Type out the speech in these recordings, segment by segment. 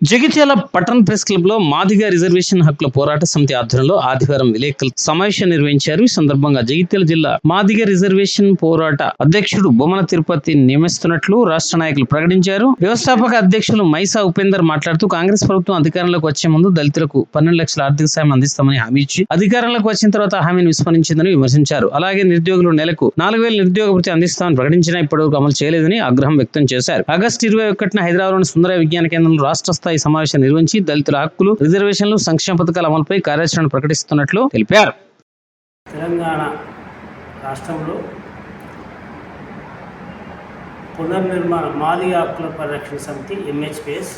జగిత్యాల పట్టణ press club లో Madiga reservation హక్కుల పోరాట సమితి ఆధ్వర్యంలో ఆదివారం విలేకరుల సమావేశం నిర్వహించారు. ఈ సందర్భంగా జగిత్యాల జిల్లా మాదిగ రిజర్వేషన్ పోరాట అధ్యక్షుడు బొమ్మన తిరుపతి నియమిస్తున్నట్లు రాష్ట్ర నాయకులు ప్రకటించారు. వ్యవస్థాపక అధ్యక్షులు మైసా ఉపేందర్ మాట్లాడుతూ కాంగ్రెస్ ప్రభుత్వం అధికారంలోకి వచ్చే ముందు దళితులకు 12 లక్షల ఆర్థిక సాయం అందిస్తామని హామీ ఇచ్చి అధికారంలోకి వచ్చిన తర్వాత హామీని విస్మరించిందని విమర్శించారు. అలాగే నిరుద్యోగులు నెలకు 4,000 నిరుద్యోగ భృతి అందిస్తామని ప్రకటించినా ఇప్పటివరకు అమలు చేయలేదని ఆగ్రహం వ్యక్తం చేశారు. ఆగస్టు 21న హైదరాబాద్లోని సుందర విజ్ఞాన కేంద్రంలో రాష్ట్ర స్థాయి సమావేశం నిర్వహించి దళితుల హక్కులు, రిజర్వేషన్లు, సంక్షేమ పథకాల అమలుపై కార్యాచరణ ప్రకటిస్తున్నట్లు తెలిపారు. తెలంగాణ రాష్ట్రంలో పునర్నిర్మాణ మాదిగ హక్కుల పరిరక్షణ సమితి MHPS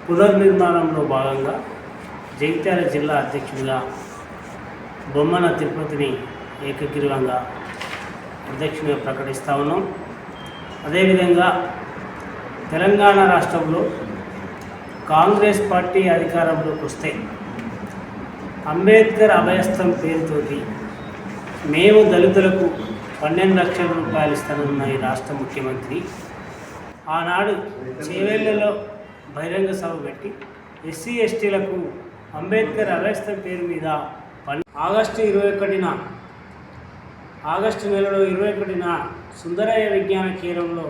పునర్నిర్మాణంలో భాగంగా జగిత్యాల జిల్లా అధ్యక్షుడిగా బొమ్మన తిరుపతిని ఏకగ్రీవంగా అధ్యక్షుడిగా ప్రకటిస్తూ ఉన్నాం. అదేవిధంగా తెలంగాణ రాష్ట్రంలో కాంగ్రెస్ పార్టీ అధికారంలోకి వస్తే అంబేద్కర్ అభయస్థం పేరుతోటి మేము దళితులకు 12 లక్షల రూపాయలు ఇస్తానన్న ఈ రాష్ట్ర ముఖ్యమంత్రి ఆనాడు చేవెళ్లలో బహిరంగ సభ పెట్టి ఎస్సీ ఎస్టీలకు అంబేద్కర్ అభయస్థం పేరు మీద ఆగస్టు నెలలో 21న సుందరయ్య విజ్ఞాన కేంద్రంలో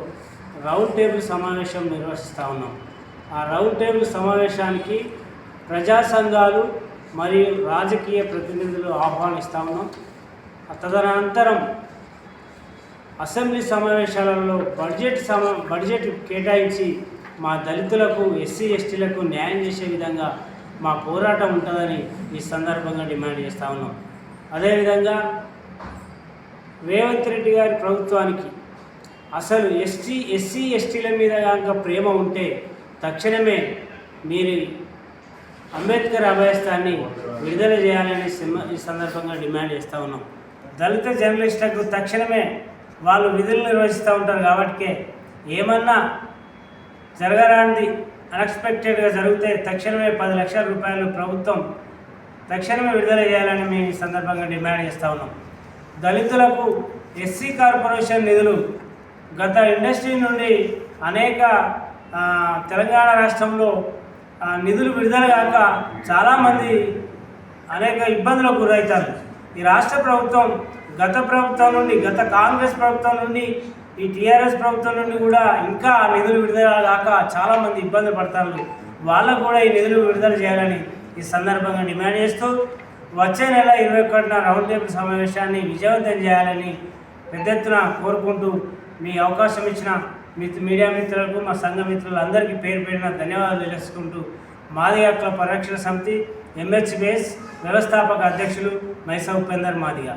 రౌండ్ టేబుల్ సమావేశం నిర్వహిస్తూ ఉన్నాం. ఆ రౌండ్ టేబుల్ సమావేశానికి ప్రజా సంఘాలు మరియు రాజకీయ ప్రతినిధులు ఆహ్వానిస్తూ ఉన్నాం. తదనంతరం అసెంబ్లీ సమావేశాలలో బడ్జెట్ కేటాయించి మా దళితులకు, ఎస్సీ ఎస్టీలకు న్యాయం చేసే విధంగా మా పోరాటం ఉంటుందని ఈ సందర్భంగా డిమాండ్ చేస్తూ ఉన్నాం. అదేవిధంగా రేవంత్ రెడ్డి గారి ప్రభుత్వానికి అసలు ఎస్సీ ఎస్టీల మీద కనుక ప్రేమ ఉంటే తక్షణమే మీరు అంబేద్కర్ అభయస్థాన్ని విడుదల చేయాలని ఈ సందర్భంగా డిమాండ్ చేస్తూ ఉన్నాం. దళిత జర్నలిస్టులకు తక్షణమే వాళ్ళు విధులు నిర్వహిస్తూ ఉంటారు కాబట్టి ఏమన్నా జరగరానిది అన్ఎక్స్పెక్టెడ్గా జరిగితే తక్షణమే 10 లక్షల రూపాయలు ప్రభుత్వం తక్షణమే విడుదల చేయాలని మేము ఈ సందర్భంగా డిమాండ్ చేస్తూ ఉన్నాం. దళితులకు ఎస్సీ కార్పొరేషన్ నిధులు గత ఇండస్ట్రీ నుండి అనేక తెలంగాణ రాష్ట్రంలో నిధులు విడుదల కాక చాలామంది అనేక ఇబ్బందులకు గురవుతారు. ఈ రాష్ట్ర ప్రభుత్వం గత కాంగ్రెస్ ప్రభుత్వం నుండి ఈ టీఆర్ఎస్ ప్రభుత్వం నుండి కూడా ఇంకా నిధులు విడుదల కాక చాలామంది ఇబ్బంది పడతారు. వాళ్ళకు కూడా ఈ నిధులు విడుదల చేయాలని ఈ సందర్భంగా డిమాండ్ చేస్తూ వచ్చే నెల 21న రౌండ్ టేబుల్ సమావేశాన్ని విజయవంతం చేయాలని పెద్ద ఎత్తున కోరుకుంటూ మీ అవకాశం ఇచ్చిన మీడియా మిత్రులకు, మా సంఘ మిత్రులందరికీ పేరు పేరున ధన్యవాదాలు తెలుసుకుంటూ మాదిగ హక్కుల పరిరక్షణ సమితి MHPS వ్యవస్థాపక అధ్యక్షులు మైసా ఉపేందర్ మాదిగ.